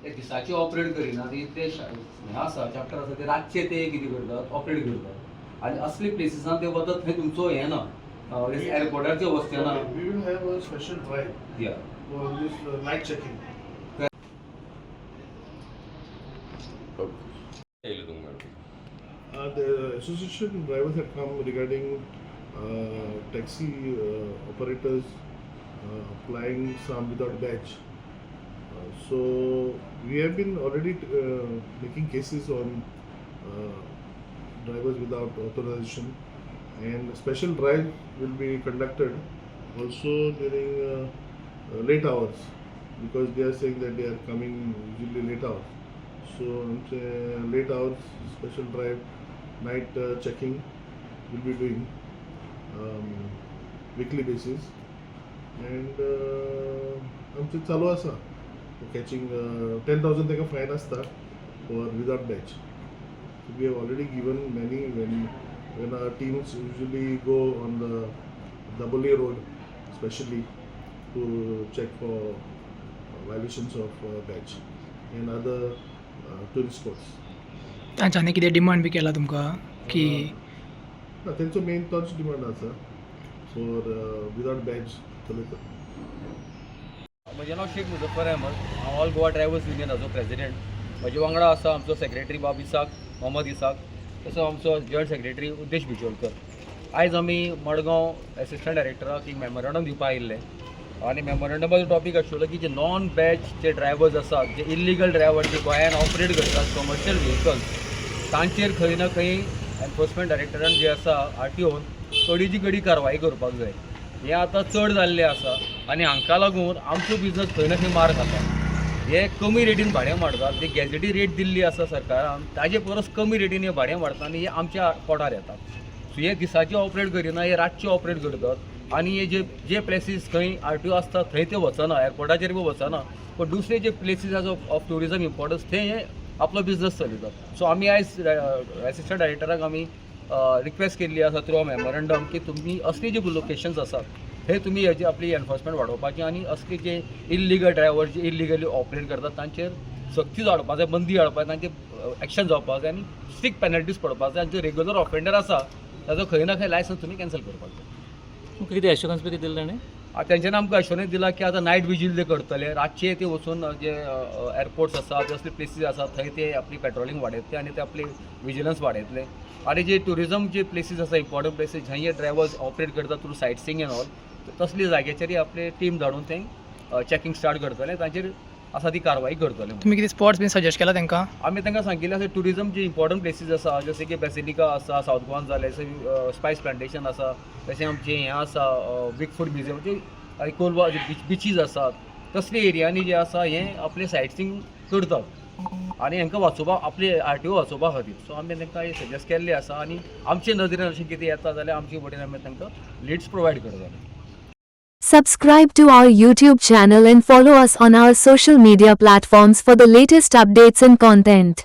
ते दिसाचे ऑपरेट करिना ते हें आसा चॅप्टर आसा ते रातचे ते कितें करतात ऑपरेट करतात आनी असले प्लेसिसां ते वतात थंय तुमचो हें ना एअरपोर्टाचेर वचचें ना. We will have a special drive Yeah. for this night checking. The association drivers had come regarding taxi operators applying some without badge. So we have been already making cases on drivers without authorization, and a special drive will be conducted also during late hours, because they are saying that they are coming usually late hours. So late hours special drive, night checking will be doing weekly basis, and आमचे चालू आसा catching 10,000 ताका fine आसता for without badge. So we have already given many when our teams usually go on the double A road especially to check for violations of badge and other tourist spots. तांच्यांनी कितें demand बी केला तुमकां की ना तेंचो main तोच demand आसा for without badge चलयता. म्हजें नांव शेख मुझफ्फर अहमद, हांव ऑल गोवा ड्रायव्हर्स युनियनाचो प्रेसिडेंट. म्हजे वांगडा आसा आमचो सेक्रेटरी बाब इसाक मोहम्मद इसाक, तसो आमचो जॉयंट सेक्रेटरी उद्देश बिचोलकर. आयज आमी मडगांव एसिस्टंट डायरेक्टराक एक मेमोरंडम दिवपा आयिल्ले आनी मेमोरंडमाचो टॉपीक आशिल्लो की जे नॉन बॅच जे ड्रायव्हर्स आसात, जे इल्लिगल ड्रायव्हर जे गोंयांत ऑपरेट करतात कमर्शियल व्हेहिकल्स, तांचेर खंय ना खंय एनफोर्समेंट डायरेक्टरान जे आसा आरटीओन कडेची कडी कारवाई करपाक जाय. हें आतां चड जाल्लें आसा आनी हांकां लागून आमचो बिजनस खंय ना खंय मार खाता. हे कमी रेटीन भाडें मारतात, जी गॅजेटी रेट दिल्ली आसा सरकारान ताजे परस कमी रेटीन हे भाडें मारतात आनी हे आमच्या पोटार येतात. सो हे दिसाचे ऑपरेट करिना, हे रातचे ऑपरेट करतात आनी हे जे प्लेसीस खंय आरटीओ आसता थंय ते वचना, एअरपोर्टाचेर बी वचना, पण दुसरे जे प्लेसीस आसा ऑफ ट्युरिजम इम्पॉर्टन्स थंय हे आपलो बिजनस चलयतात. सो आमी आयज एसिस्टंट डायरेक्टराक आमी रिक्वेस्ट केल्ली आसा थ्रू मेमोरंडम की तुमी असली जी लोकेशन्स आसात थंय तुमी हेजी आपली एनफोर्समेंट वाडोवपाची आनी असले जे इल्लिगल ड्रायव्हर जे इल्लिगली ऑपरेट करतात तांचेर सक्ती हाडपाक जाय, बंदी हाडपाक जाय, तांचे एक्शन जावपाक जाय आनी स्ट्रिक्ट पेनल्टीज पडपाक जाय. आनी जो रेग्युलर ऑफेंडर आसा ताजो खंय ना खंय लायसन्स तुमी कॅन्सल करपाक जाय. कितें एश्योरन्स बी दिलें ताणें? तेंच्यांनी आमकां एश्योरन्स दिला की आतां नायट विजील ते करतले, रातचे ते वचून जे एअरपोर्ट्स आसा जे असले प्लेसीस आसा थंय ते आपली पेट्रोलिंग वाडयतले आनी ते आपली विजिलन्स वाडयतले. आनी जे ट्युरिजम जे प्लेसीस आसा इम्पॉर्टंट प्लेसीस जंय हे ड्रायव्हर्स ऑपरेट करतात थ्रू सायट सीइंग एंड ऑल, तसली जाग्याचेर आपले टीम धाडून थंय चॅकिंग स्टार्ट करतले, तांचेर आसा ती कारवाई करतले. तुमी कितें स्पॉट्स बी सजेस्ट केला तांकां? आमी तांकां सांगिल्लें आसा ट्युरिजम जे इम्पॉर्टंट प्लेसीस आसा जशें की बेसिलिका आसा सावथ गोवान जालें, स्पायस प्लांटेशन आसा, तशें आमचें हें आसा बीग फूड म्युजियम, जे कोलवा बिचीज आसात तसले एरियांनी जे आसा हें आपलें सायट सीइंग करतात आनी हांकां वाचोवपाक आपले आरटीओ वाचोवपा खातीर. सो आमी तांकां हे सजेस्ट केल्लें आसा आनी आमचे नदरेन अशें कितें येता जाल्यार आमचे वटेन आमी तांकां लिड्स प्रोवायड करतले. Subscribe to our YouTube channel and follow us on our social media platforms for the latest updates and content.